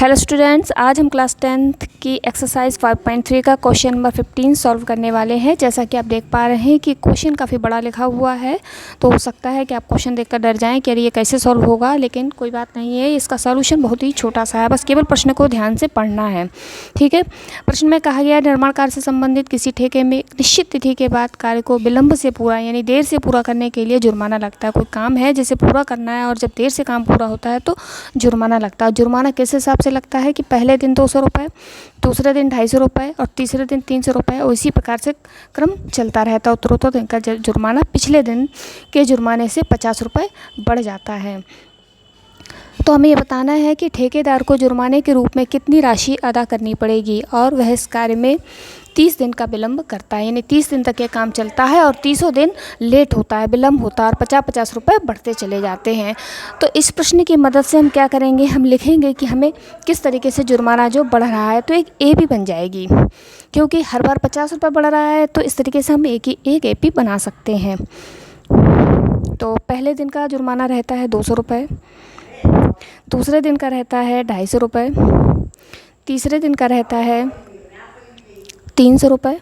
Hello students, आज हम class 10th की एक्सरसाइज 5.3 का क्वेश्चन नंबर 15 सॉल्व करने वाले हैं। जैसा कि आप देख पा रहे हैं कि क्वेश्चन काफ़ी बड़ा लिखा हुआ है, तो हो सकता है कि आप क्वेश्चन देखकर डर जाएं कि अरे ये कैसे सॉल्व होगा, लेकिन कोई बात नहीं है। इसका सॉल्यूशन बहुत ही छोटा सा है, बस केवल प्रश्न को ध्यान से पढ़ना है। ठीक है। प्रश्न में कहा गया, निर्माण कार्य से संबंधित किसी ठेके में निश्चित तिथि के बाद कार्य को विलंब से पूरा यानी देर से पूरा करने के लिए जुर्माना लगता है। कोई काम है जिसे पूरा करना है और जब देर से काम पूरा होता है तो जुर्माना लगता है। जुर्माना किस हिसाब से लगता है कि पहले दिन 200 रुपये, दूसरे दिन 250 रुपये और तीसरे दिन 300 रुपये, और इसी प्रकार से क्रम चलता रहता है। उत्तरोत्तर दिन का जुर्माना पिछले दिन के जुर्माने से 50 रुपये बढ़ जाता है। तो हमें ये बताना है कि ठेकेदार को जुर्माने के रूप में कितनी राशि अदा करनी पड़ेगी, और वह इस कार्य में 30 दिन का विलंब करता है, यानी 30 दिन तक ये काम चलता है और 30 दिन लेट होता है, विलंब होता है, और 50-50 रुपये बढ़ते चले जाते हैं। तो इस प्रश्न की मदद से हम क्या करेंगे, हम लिखेंगे कि हमें किस तरीके से जुर्माना जो बढ़ रहा है, तो एक ए भी बन जाएगी, क्योंकि हर बार 50 रुपये बढ़ रहा है, तो इस तरीके से हम एक ए भी बना सकते हैं। तो पहले दिन का जुर्माना रहता है 200 रुपये, दूसरे दिन का रहता है 250 रुपये, तीसरे दिन का रहता है 300 रुपये,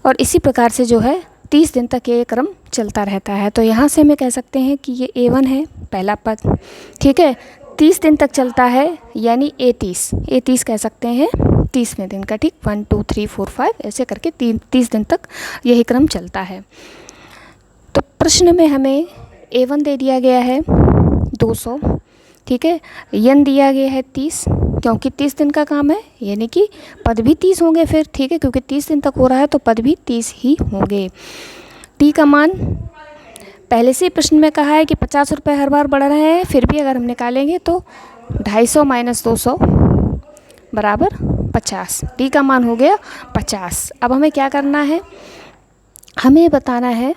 और इसी प्रकार से जो है 30 दिन तक ये क्रम चलता रहता है। तो यहाँ से हमें कह सकते हैं कि ये A1 है, पहला पद। ठीक है, 30 दिन तक चलता है, यानी A30 कह सकते हैं 30वें दिन का। ठीक, 1 2 3 4 5 ऐसे करके 30 दिन तक यही क्रम चलता है। तो प्रश्न में हमें A1 दे दिया गया है 200, ठीक है, यन दिया गया है 30, क्योंकि 30 दिन का काम है, यानी कि पद भी 30 होंगे फिर। ठीक है, क्योंकि 30 दिन तक हो रहा है तो पद भी 30 ही होंगे। टी का मान पहले से प्रश्न में कहा है कि 50 रुपये हर बार बढ़ रहे हैं, फिर भी अगर हम निकालेंगे तो 250 माइनस 200 बराबर 50। टी का मान हो गया 50। अब हमें क्या करना है, हमें बताना है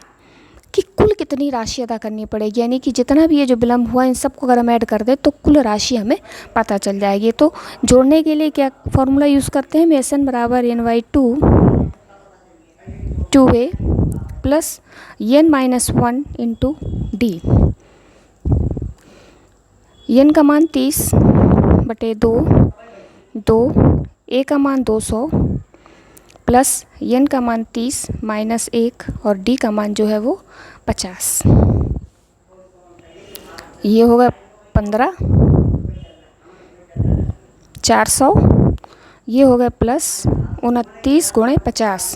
कि कुल कितनी राशि अदा करनी पड़ेगी, यानी कि जितना भी ये जो विलम्ब हुआ इन सबको अगर हम ऐड कर दें तो कुल राशि हमें पता चल जाएगी। तो जोड़ने के लिए क्या फॉर्मूला यूज़ करते हैं, SN बराबर N/2 2A plus N-1 into D. N का मान 30/2, ए का मान 200 प्लस एन का मान 30 माइनस 1 और डी का मान जो है वो 50। ये होगा 15, 400, ये होगा प्लस 29 गुणे 50,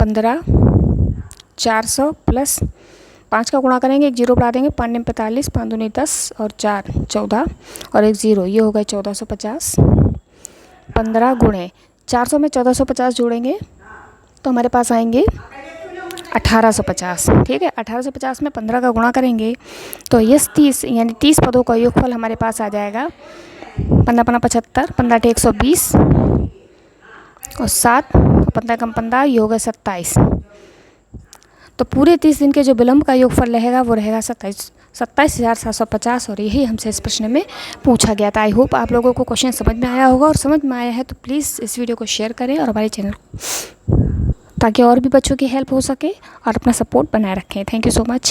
15, 400 प्लस 5 का गुणा करेंगे, एक जीरो बढ़ा देंगे, 5 में 45, 5 दूनी 10 और 4 14 और एक ज़ीरो, ये हो गए 1450। 15 गुणे 400 में 1450 जोड़ेंगे तो हमारे पास आएंगे 1850। ठीक है, 1850 में 15 का गुणा करेंगे तो ये 30 यानी 30 पदों का योगफल हमारे पास आ जाएगा 15 75, 15 120 और 7 15 कम 15, ये होगा 27। तो पूरे 30 दिन के जो विलंब का योगफल रहेगा वो रहेगा 27,750, और यही हमसे इस प्रश्न में पूछा गया था। आई होप आप लोगों को क्वेश्चन समझ में आया होगा, और समझ में आया है तो प्लीज़ इस वीडियो को शेयर करें और हमारे चैनल को, ताकि और भी बच्चों की हेल्प हो सके, और अपना सपोर्ट बनाए रखें। Thank you so much.